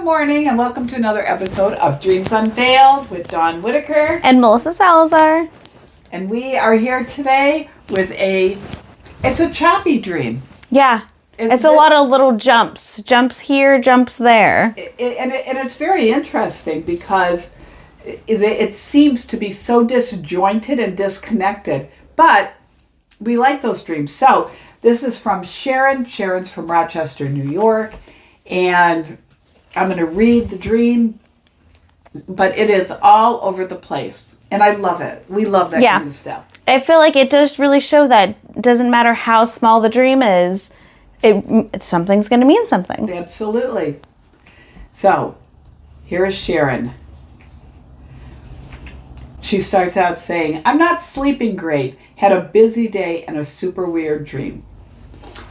morning and welcome to another episode of Dreams Unveiled with Daun, Whittaker. And Melissa Salazar. And we are here today with it's a choppy dream. Yeah. It's a lot of little jumps. Jumps here, jumps there. And it's very interesting because it seems to be so disjointed and disconnected. But we like those dreams. So this is from Sharon. Sharon's from Rochester, New York. And I'm going to read the dream, but it is all over the place. And I love it. We love that kind of stuff. I feel like it does really show that it doesn't matter how small the dream is, something's going to mean something. Absolutely. So, here's Sharon. She starts out saying, I'm not sleeping great. Had a busy day and a super weird dream.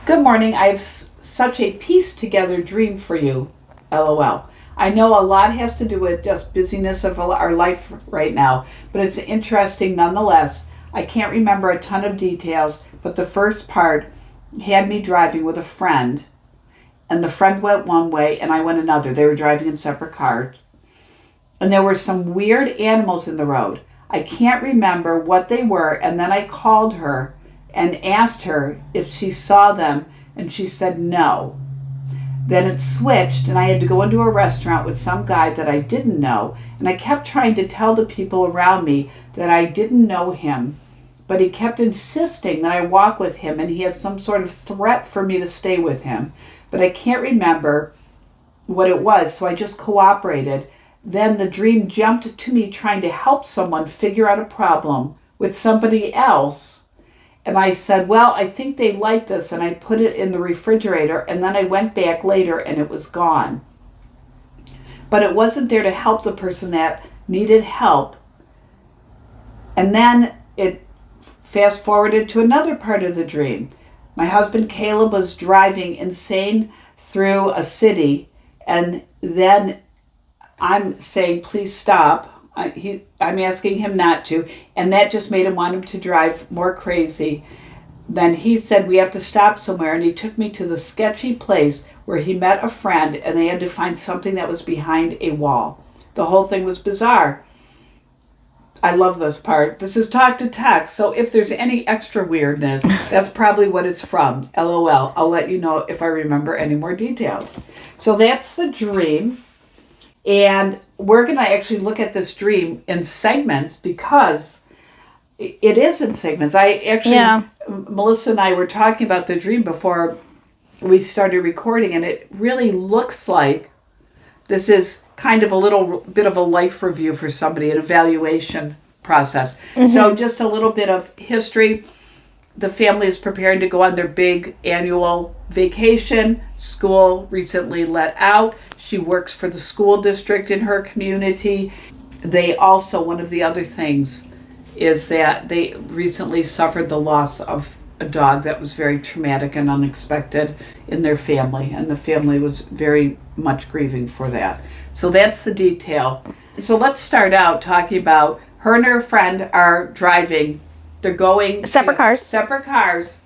Good morning. I have such a pieced together dream for you. LOL. I know a lot has to do with just busyness of our life right now, but it's interesting nonetheless. I can't remember a ton of details, but the first part had me driving with a friend, and the friend went one way and I went another. They were driving in separate cars, and there were some weird animals in the road. I can't remember what they were, and then I called her and asked her if she saw them, and she said no. Then it switched, and I had to go into a restaurant with some guy that I didn't know, and I kept trying to tell the people around me that I didn't know him, but he kept insisting that I walk with him, and he had some sort of threat for me to stay with him, but I can't remember what it was, so I just cooperated. Then the dream jumped to me trying to help someone figure out a problem with somebody else. And I said, well, I think they like this, and I put it in the refrigerator, and then I went back later and it was gone. But it wasn't there to help the person that needed help. And then it fast forwarded to another part of the dream. My husband Caleb was driving insane through a city, and then I'm saying, please stop. I'm asking him not to, and that just made him want him to drive more crazy. Then he said we have to stop somewhere, and he took me to the sketchy place where he met a friend, and they had to find something that was behind a wall. The whole thing was bizarre. I love this part. This is talk to text, so if there's any extra weirdness, that's probably what it's from. LOL. I'll let you know if I remember any more details. So that's the dream. And we're going to actually look at this dream in segments because it is in segments. Melissa and I were talking about the dream before we started recording, and it really looks like this is kind of a little bit of a life review for somebody, an evaluation process. Mm-hmm. So just a little bit of history. The family is preparing to go on their big annual vacation. School recently let out. She works for the school district in her community. They also, one of the other things is that they recently suffered the loss of a dog that was very traumatic and unexpected in their family. And the family was very much grieving for that. So that's the detail. So let's start out talking about her and her friend are driving. They're going separate cars,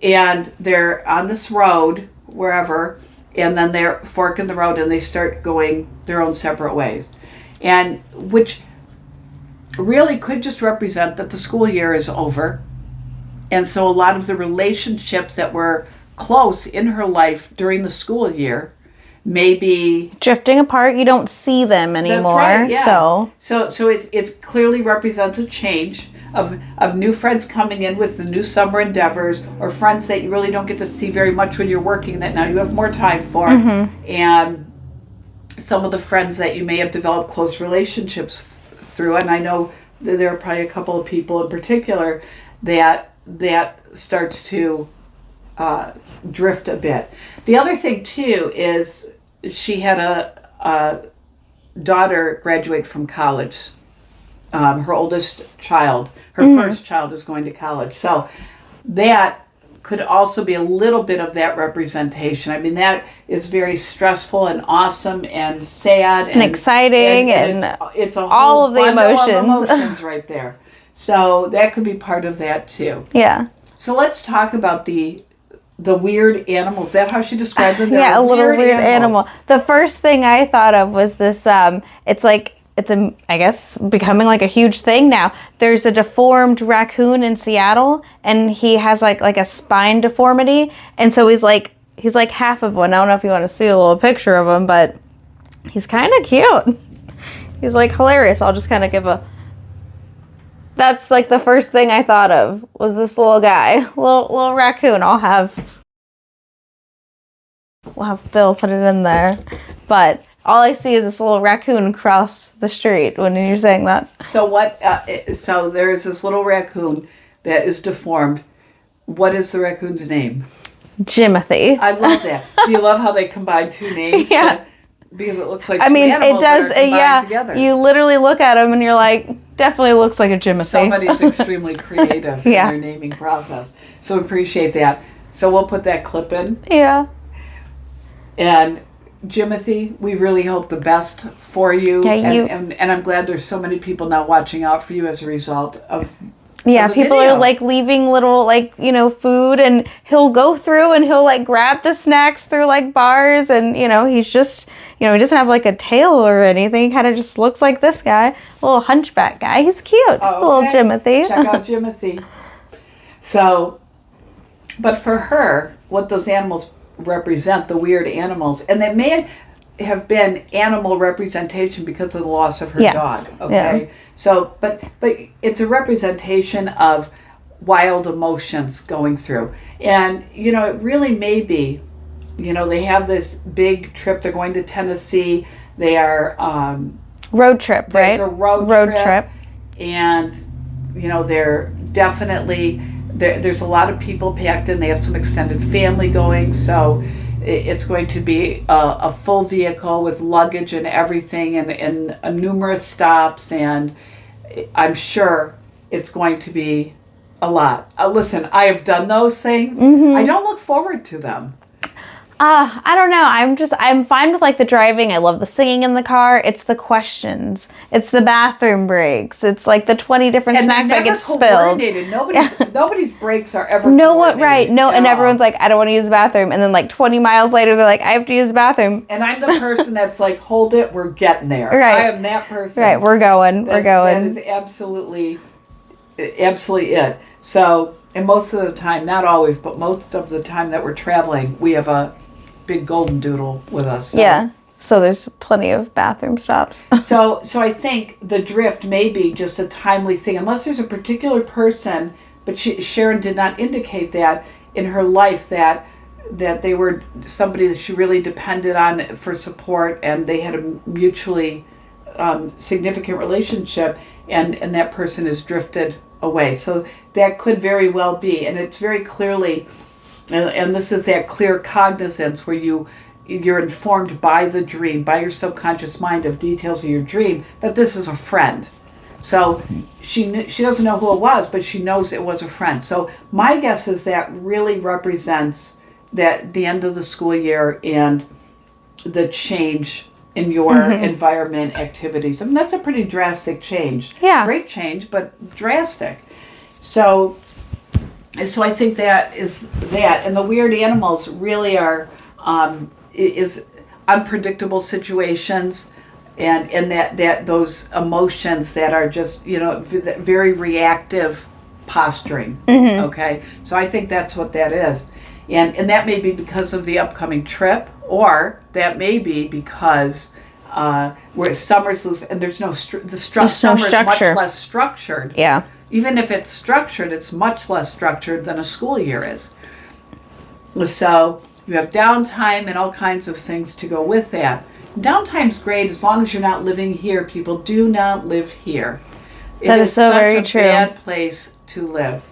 and they're on this road wherever, and then they're forking the road and they start going their own separate ways, and which really could just represent that the school year is over, and so a lot of the relationships that were close in her life during the school year maybe drifting apart. You don't see them anymore. That's right, yeah. So it clearly represents a change of new friends coming in with the new summer endeavors, or friends that you really don't get to see very much when you're working that now you have more time for. Mm-hmm. And some of the friends that you may have developed close relationships through. And I know that there are probably a couple of people in particular that starts to drift a bit. The other thing too is she had a daughter graduate from college. Her oldest child, her first child, is going to college. So that could also be a little bit of that representation. I mean, that is very stressful and awesome and sad and exciting, and it's a whole all of the emotions right there. So that could be part of that too. Yeah. So let's talk about the the weird animals. Is that how she described them? Yeah, a little weird animal. The first thing I thought of was this, it's I guess, becoming like a huge thing now. There's a deformed raccoon in Seattle, and he has like a spine deformity, and so he's like half of one. I don't know if you want to see a little picture of him, but he's kind of cute. He's like hilarious. I'll just kind of give a... That's like the first thing I thought of was this little guy, little raccoon. We'll have Bill put it in there, but all I see is this little raccoon cross the street when you're saying that. So what? So there's this little raccoon that is deformed. What is the raccoon's name? Jimothy. I love that. Do you love how they combine two names? Yeah. Because it looks like two animals it does. That are combined together. You literally look at him and you're like, definitely looks like a Jimothy. Somebody's extremely creative in their naming process. So we appreciate that. So we'll put that clip in. Yeah. And Jimothy, we really hope the best for you. Yeah, and I'm glad there's so many people now watching out for you as a result of people are like leaving little food, and he'll go through and he'll like grab the snacks through like bars, and he's just he doesn't have like a tail or anything. He kind of just looks like this guy, a little hunchback guy. He's cute. Oh, okay. Little Jimothy. Check out Jimothy. So, but for her, what those animals represent, the weird animals, and they may have been animal representation because of the loss of her dog. Okay. Yeah. So, but it's a representation of wild emotions going through. And, it really may be, they have this big trip. They're going to Tennessee. They are... road trip, right? It's a road trip. And, they're definitely... There's a lot of people packed in. They have some extended family going. So it's going to be a full vehicle with luggage and everything, and numerous stops, and I'm sure it's going to be a lot. Listen, I have done those things. Mm-hmm. I don't look forward to them. I don't know. I'm fine with like the driving. I love the singing in the car. It's the questions. It's the bathroom breaks. It's like the 20 different snacks that get spilled. Nobody's breaks are ever right. No, and everyone's like, I don't want to use the bathroom. And then like 20 miles later, they're like, I have to use the bathroom. And I'm the person that's like, hold it, we're getting there. Right. I am that person. Right, we're going. That is absolutely it. So, and most of the time, not always, but most of the time that we're traveling, we have a big golden doodle with us. So there's plenty of bathroom stops. so I think the drift may be just a timely thing, unless there's a particular person, but Sharon did not indicate that in her life that they were somebody that she really depended on for support, and they had a mutually significant relationship, and that person has drifted away. So that could very well be, and it's very clearly... And this is that clear cognizance where you're informed by the dream, by your subconscious mind of details of your dream, that this is a friend. So she doesn't know who it was, but she knows it was a friend. So my guess is that really represents that the end of the school year and the change in your environment, activities. I mean, that's a pretty drastic change. Yeah. Great change, but drastic. So I think that is that, and the weird animals really are is unpredictable situations, and that those emotions that are just very reactive posturing. Mm-hmm. Okay, so I think that's what that is, and that may be because of the upcoming trip, or that may be because where summer's loose and there's no summer's much less structured. Yeah. Even if it's structured, it's much less structured than a school year is. So you have downtime and all kinds of things to go with that. Downtime's great as long as you're not living here. People do not live here. That is so very true. It's such a bad place to live.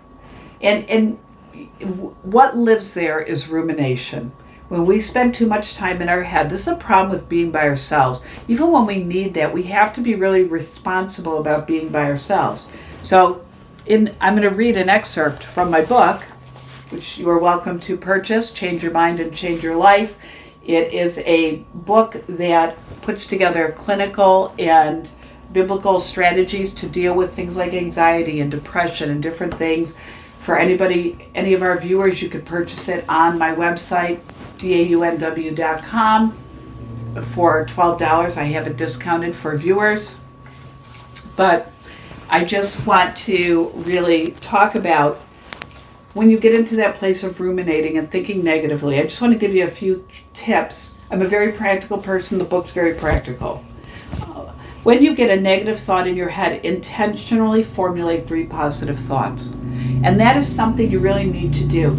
And what lives there is rumination. When we spend too much time in our head, this is a problem with being by ourselves. Even when we need that, we have to be really responsible about being by ourselves. So I'm going to read an excerpt from my book, which you are welcome to purchase, Change Your Mind and Change Your Life. It is a book that puts together clinical and biblical strategies to deal with things like anxiety and depression and different things. For anybody, any of our viewers, you could purchase it on my website, daunw.com, for $12. I have it discounted for viewers. But I just want to really talk about when you get into that place of ruminating and thinking negatively. I just want to give you a few tips. I'm a very practical person. The book's very practical. When you get a negative thought in your head, intentionally formulate 3 positive thoughts. And that is something you really need to do.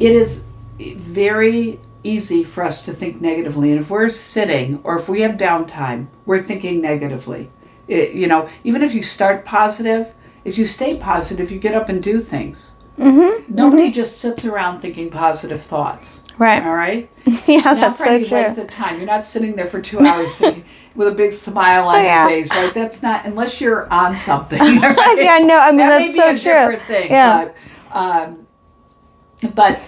It is very easy for us to think negatively. And if we're sitting or if we have downtime, we're thinking negatively. Even if you start positive, if you stay positive, you get up and do things. Nobody just sits around thinking positive thoughts. Right. All right? Yeah, Not that's for so any true. length of time. You're not sitting there for 2 hours thinking, with a big smile on your face, right? That's not, unless you're on something. Right? Yeah, no, I mean, that that's may so be a true. different thing. Yeah. But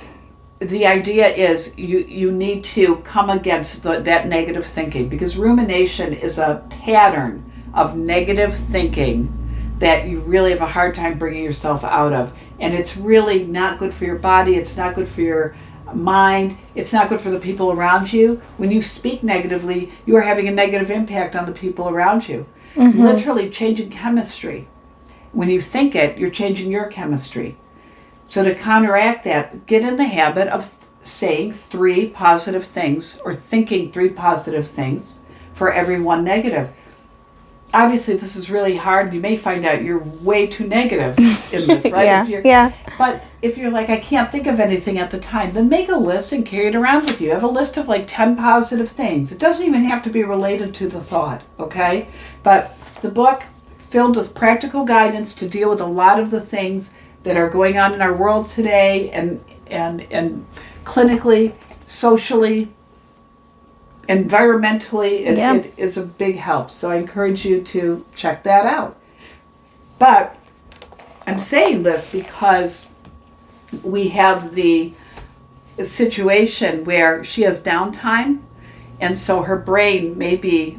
the idea is you need to come against that negative thinking, because rumination is a pattern of negative thinking that you really have a hard time bringing yourself out of. And it's really not good for your body. It's not good for your mind. It's not good for the people around you. When you speak negatively, you are having a negative impact on the people around you. Literally changing chemistry. When you think it, you're changing your chemistry. So to counteract that, get in the habit of saying 3 positive things, or thinking 3 positive things for every 1 negative. Obviously, this is really hard. You may find out you're way too negative in this, right? Yeah. But if you're like, I can't think of anything at the time, then make a list and carry it around with you. Have a list of like 10 positive things. It doesn't even have to be related to the thought, okay? But the book, filled with practical guidance to deal with a lot of the things that are going on in our world today, and clinically, socially, environmentally, it is a big help. So I encourage you to check that out. But I'm saying this because we have the situation where she has downtime, and so her brain may be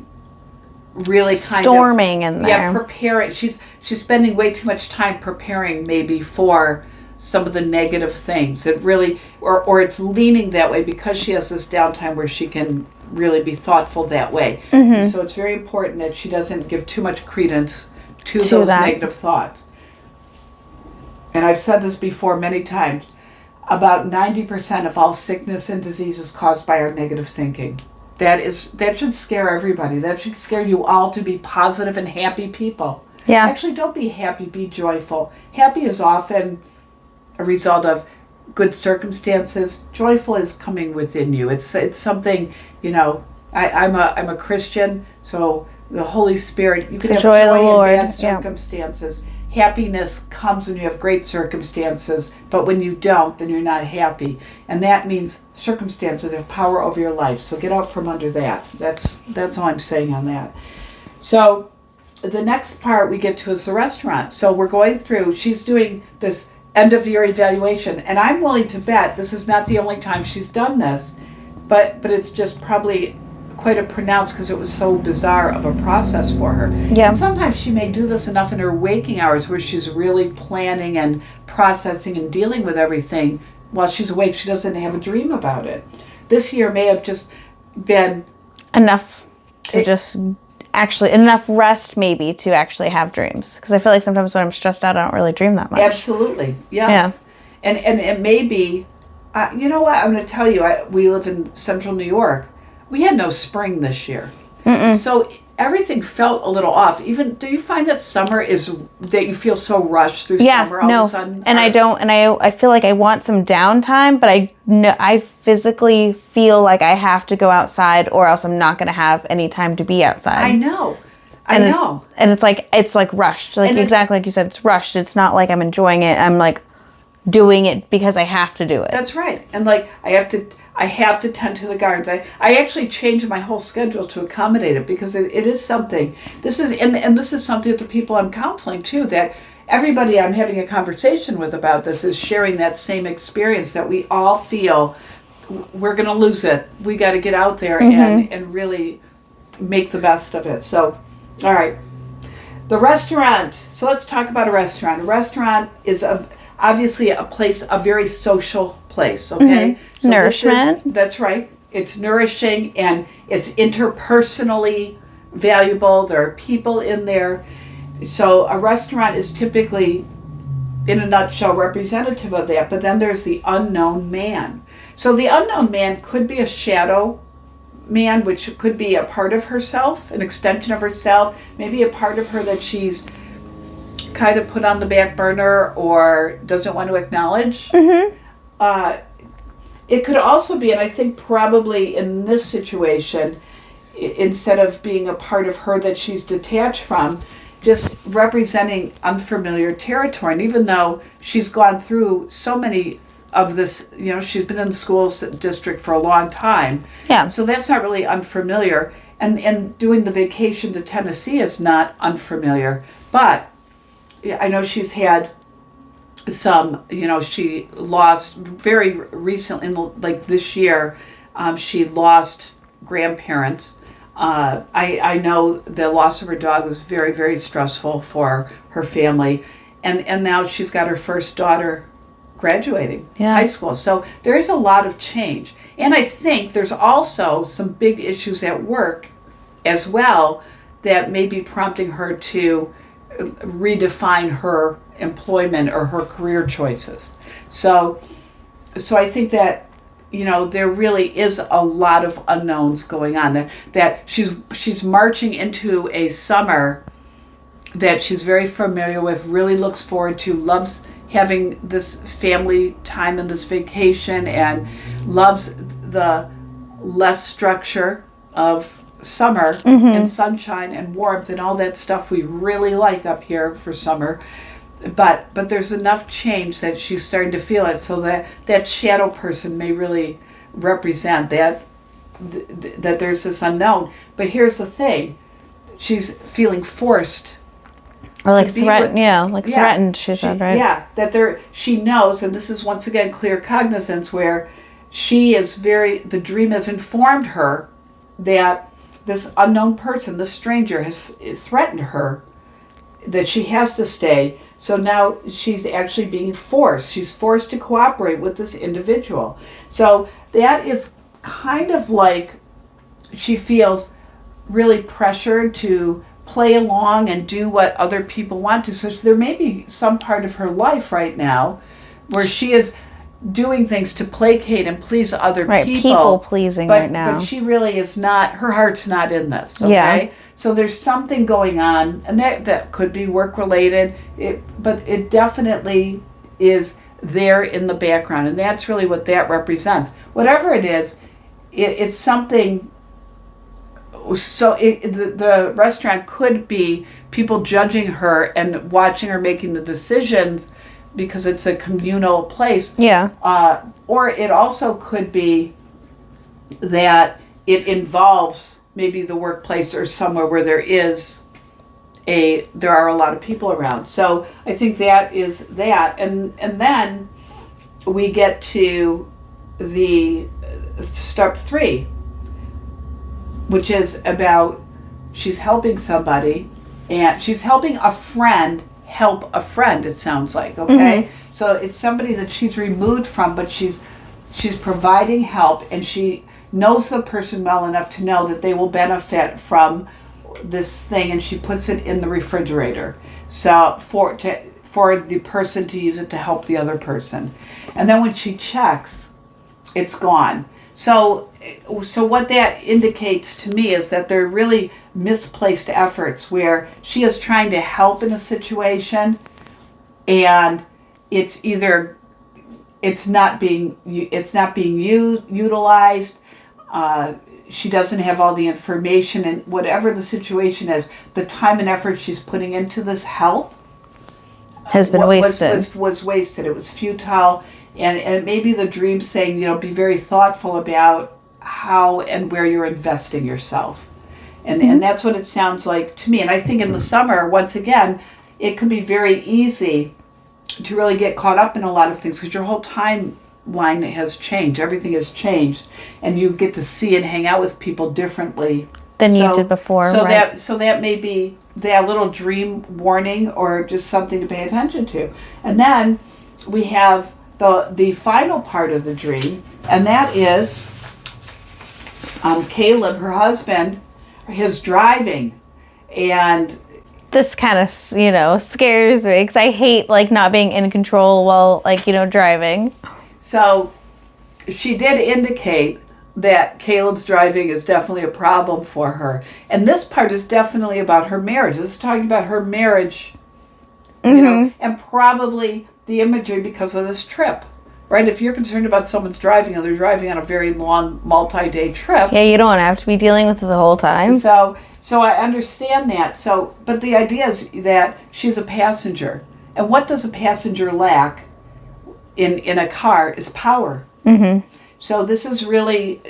really storming in there. Yeah, preparing. She's spending way too much time preparing maybe for some of the negative things. It really, or it's leaning that way because she has this downtime where she can really be thoughtful that way. So it's very important that she doesn't give too much credence to those negative thoughts. And I've said this before many times, about 90% of all sickness and disease is caused by our negative thinking. That should scare everybody. That should scare you all to be positive and happy people. Yeah. Actually, don't be happy, be joyful. Happy is often a result of good circumstances. Joyful is coming within you. It's something, I'm a Christian, so the Holy Spirit, you can have joy in bad circumstances. Happiness comes when you have great circumstances, but when you don't, then you're not happy. And that means circumstances have power over your life. So get out from under that. That's all I'm saying on that. So the next part we get to is the restaurant. So we're going through, she's doing this end of year evaluation, and I'm willing to bet this is not the only time she's done this, but it's just probably quite a pronounced, because it was so bizarre of a process for her. Yeah. And sometimes she may do this enough in her waking hours where she's really planning and processing and dealing with everything while she's awake. She doesn't have a dream about it. This year may have just been enough to enough rest maybe to actually have dreams, because I feel like sometimes when I'm stressed out I don't really dream that much. Absolutely, yes. Yeah. And it may be, you know what, I'm going to tell you, we live in central New York. We had no spring this year. So everything felt a little off. Even, do you find that summer is, that you feel so rushed through summer all of a sudden? And I feel like I want some downtime, but I physically feel like I have to go outside or else I'm not going to have any time to be outside. I know. And it's like rushed. Like, exactly like you said, it's rushed. It's not like I'm enjoying it. I'm like doing it because I have to do it. That's right. And like, I have to tend to the gardens. I actually changed my whole schedule to accommodate it, because it is something. This is something that the people I'm counseling too, that everybody I'm having a conversation with about this is sharing that same experience, that we all feel we're going to lose it. We got to get out there and really make the best of it. So, all right. The restaurant. So let's talk about a restaurant. A restaurant is obviously a very social place, okay? So Nourishment. That's right. It's nourishing and it's interpersonally valuable. There are people in there. So a restaurant is typically, in a nutshell, representative of that. But then there's the unknown man. So the unknown man could be a shadow man, which could be a part of herself, an extension of herself, maybe a part of her that she's kind of put on the back burner or doesn't want to acknowledge. It could also be, and I think probably in this situation, instead of being a part of her that she's detached from, just representing unfamiliar territory. And even though she's gone through so many of this, she's been in the school district for a long time. Yeah. So that's not really unfamiliar. And doing the vacation to Tennessee is not unfamiliar. But I know she's had some, she lost very recently, like this year, she lost grandparents. I know the loss of her dog was very, very stressful for her family. And now she's got her first daughter graduating high school. So there is a lot of change. And I think there's also some big issues at work as well that may be prompting her to redefine her employment or her career choices. So I think that there really is a lot of unknowns going on, that she's marching into a summer that she's very familiar with, really looks forward to, loves having this family time and this vacation, and loves the less structure of summer and sunshine and warmth and all that stuff we really like up here for summer. But there's enough change that she's starting to feel it, so that shadow person may really represent that there's this unknown. But here's the thing, she's feeling forced. Or like threatened, threatened, she said, right? Yeah, she knows, and this is once again clear cognizance, where the dream has informed her that this unknown person, this stranger, has threatened her, that she has to stay. So now she's actually being forced. She's forced to cooperate with this individual. So that is kind of like she feels really pressured to play along and do what other people want to. So there may be some part of her life right now where she is doing things to placate and please other people. Right, people pleasing right now. But she really is not, her heart's not in this, okay? Yeah. So there's something going on, and that could be work-related, but it definitely is there in the background, and that's really what that represents. Whatever it is, it's something. So the restaurant could be people judging her and watching her making the decisions because it's a communal place. Yeah. Or it also could be that it involves maybe the workplace or somewhere where there are a lot of people around. So I think that is that. And then we get to the step 3, which is about she's helping somebody, and she's helping a friend help a friend, it sounds like, okay? So it's somebody that she's removed from, but she's providing help, and she knows the person well enough to know that they will benefit from this thing, and she puts it in the refrigerator so for the person to use it to help the other person. And then when she checks, it's gone. So what that indicates to me is that they're really misplaced efforts where she is trying to help in a situation, and it's not being utilized. She doesn't have all the information, and whatever the situation is, the time and effort she's putting into this help has been wasted. Was wasted. It was futile. And maybe the dream saying, be very thoughtful about how and where you're investing yourself. And that's what it sounds like to me. And I think in the summer, once again, it could be very easy to really get caught up in a lot of things because your whole timeline has changed. Everything has changed. And you get to see and hang out with people differently than you did before. So right? that may be that little dream warning or just something to pay attention to. And then we have the final part of the dream, and that is Caleb, her husband, his driving. And this kind of, scares me because I hate like not being in control while driving. So she did indicate that Caleb's driving is definitely a problem for her. And this part is definitely about her marriage. This is talking about her marriage, and probably the imagery because of this trip. Right? If you're concerned about someone's driving and they're driving on a very long multi-day trip. Yeah, you don't have to be dealing with it the whole time. So I understand that. But the idea is that she's a passenger. And what does a passenger lack in a car is power. Mm-hmm. So this is really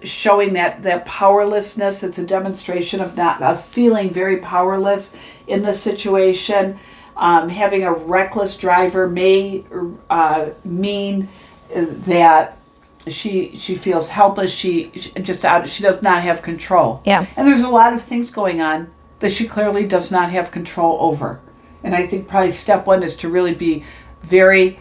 showing that powerlessness. It's a demonstration of feeling very powerless in this situation. Having a reckless driver may mean that she feels helpless. She does not have control. Yeah. And there's a lot of things going on that she clearly does not have control over. And I think probably step one is to really be very,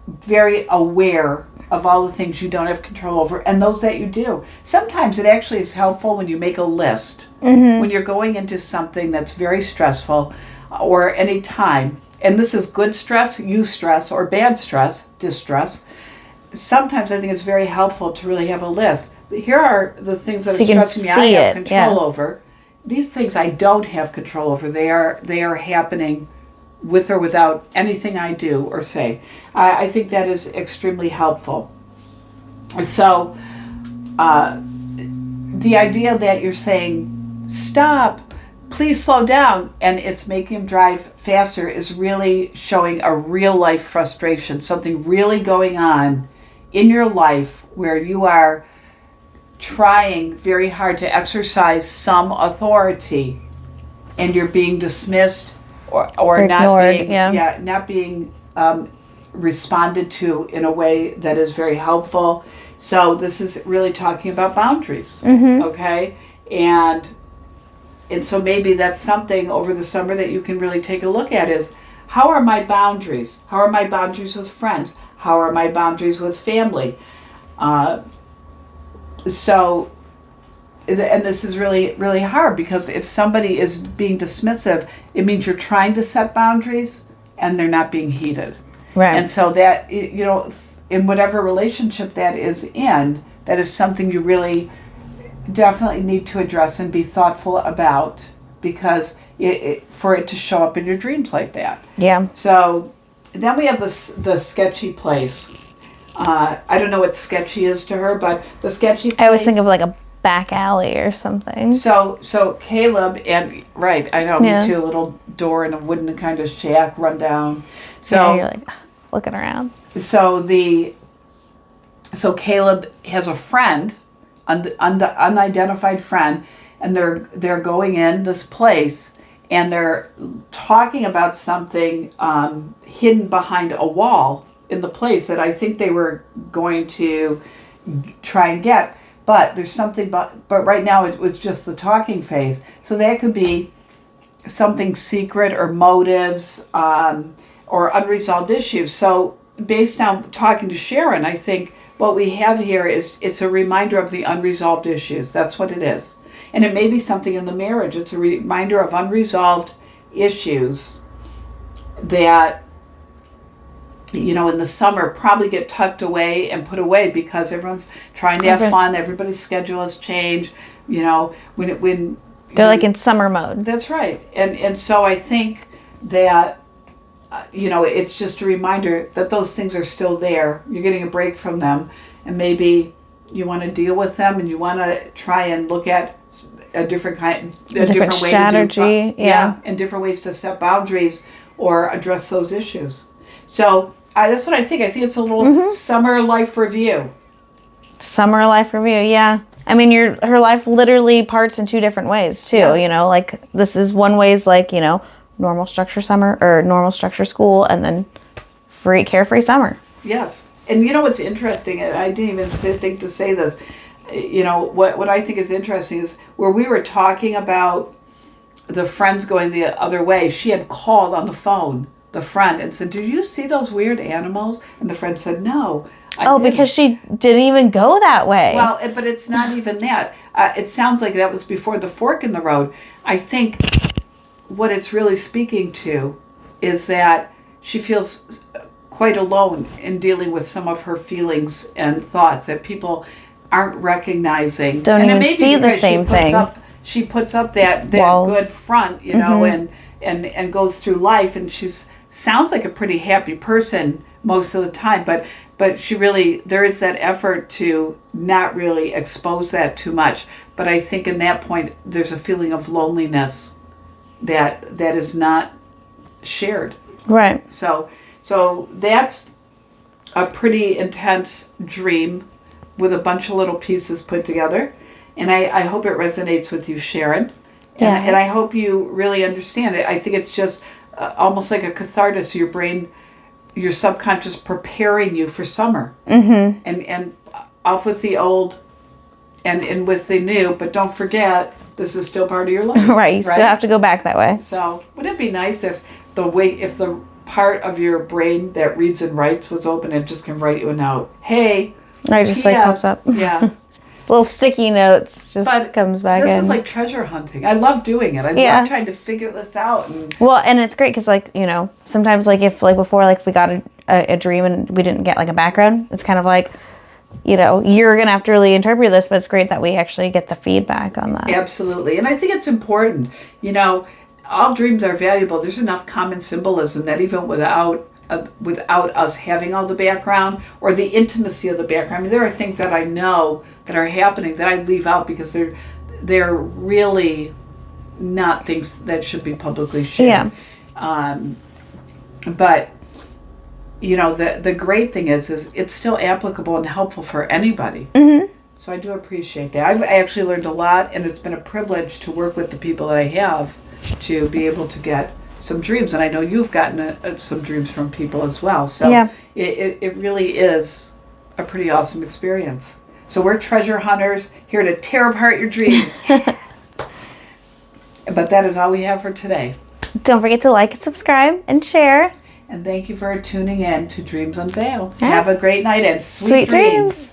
very aware of all the things you don't have control over and those that you do. Sometimes it actually is helpful when you make a list. Mm-hmm. When you're going into something that's very stressful or any time, and this is good stress, eustress, or bad stress, distress. Sometimes I think it's very helpful to really have a list. Here are the things that are stressing me I have control over. These things I don't have control over. They are happening with or without anything I do or say. I think that is extremely helpful. So the idea that you're saying, stop, please slow down, and it's making him drive faster is really showing a real life frustration, something really going on in your life where you are trying very hard to exercise some authority and you're being dismissed or ignored, not being responded to in a way that is very helpful. So this is really talking about boundaries, okay? And so maybe that's something over the summer that you can really take a look at is, how are my boundaries? How are my boundaries with friends? How are my boundaries with family? And this is really, really hard because if somebody is being dismissive, it means you're trying to set boundaries and they're not being heeded. Right. And so that, in whatever relationship that is in, that is something you really definitely need to address and be thoughtful about, because for it to show up in your dreams like that. Yeah. So then we have the sketchy place. I don't know what sketchy is to her, but the sketchy place. I always think of like a back alley or something. So Caleb, and right, I know, me too, a little door in a wooden kind of shack run down. So you're like looking around. So Caleb has a friend, unidentified friend, and they're going in this place and they're talking about something hidden behind a wall in the place that I think they were going to try and get. But there's something, but right now it was just the talking phase. So that could be something secret or motives or unresolved issues. So based on talking to Sharon, I think what we have here is it's a reminder of the unresolved issues. That's what it is. And it may be something in the marriage. It's a reminder of unresolved issues that, in the summer probably get tucked away and put away because everyone's trying to have fun. Everybody's schedule has changed. When they're like in summer mode. That's right. And so I think that, it's just a reminder that those things are still there. You're getting a break from them, and maybe you want to deal with them and you want to try and look at a different way strategy. To do, and different ways to set boundaries or address those issues. So that's what I think. I think it's a little summer life review. Summer life review, yeah. I mean, her life literally parts in two different ways too. Yeah. Like this is one way is like normal structure summer or normal structure school, and then carefree summer. Yes, and what's interesting, and I didn't even think to say this. What I think is interesting is where we were talking about the friends going the other way. She had called on the phone the front and said, "Do you see those weird animals?" And the friend said, "No." I didn't." Because she didn't even go that way. Well, but it's not even that. It sounds like that was before the fork in the road. I think what it's really speaking to is that she feels quite alone in dealing with some of her feelings and thoughts that people aren't recognizing. Don't and even see the same thing. She puts up that Walls. good front, you know, and goes through life, and sounds like a pretty happy person most of the time, but she really, there is that effort to not really expose that too much. But I think in that point, there's a feeling of loneliness that is not shared. Right. So that's a pretty intense dream with a bunch of little pieces put together. And I hope it resonates with you, Sharon. Yes. And I hope you really understand it. I think it's just almost like a catharsis, your brain, your subconscious preparing you for summer. Mm-hmm. And off with the old and in with the new. But don't forget, this is still part of your life. Right. You still have to go back that way. So wouldn't it be nice if the part of your brain that reads and writes was open and just can write you a note? Hey. Right, just like pops up. Yeah. Little sticky notes just comes back in. This is like treasure hunting. I love doing it. I love trying to figure this out. Well, and it's great because, like, you know, sometimes, like, if, like, before, like, if we got a dream and we didn't get, like, a background, it's kind of like, you know, you're going to have to really interpret this, but it's great that we actually get the feedback on that. Absolutely. And I think it's important. You know, all dreams are valuable. There's enough common symbolism that even without us having all the background or the intimacy of the background. I mean, there are things that I know that are happening that I leave out because they're really not things that should be publicly shared. Yeah. But you know, the great thing is it's still applicable and helpful for anybody. Mm-hmm. So I do appreciate that. I've actually learned a lot, and it's been a privilege to work with the people that I have to be able to get some dreams, and I know you've gotten some dreams from people as well. So yeah. It really is a pretty awesome experience. So we're treasure hunters here to tear apart your dreams. But that is all we have for today. Don't forget to like, subscribe, and share. And thank you for tuning in to Dreams Unveiled. Yeah. Have a great night and sweet dreams.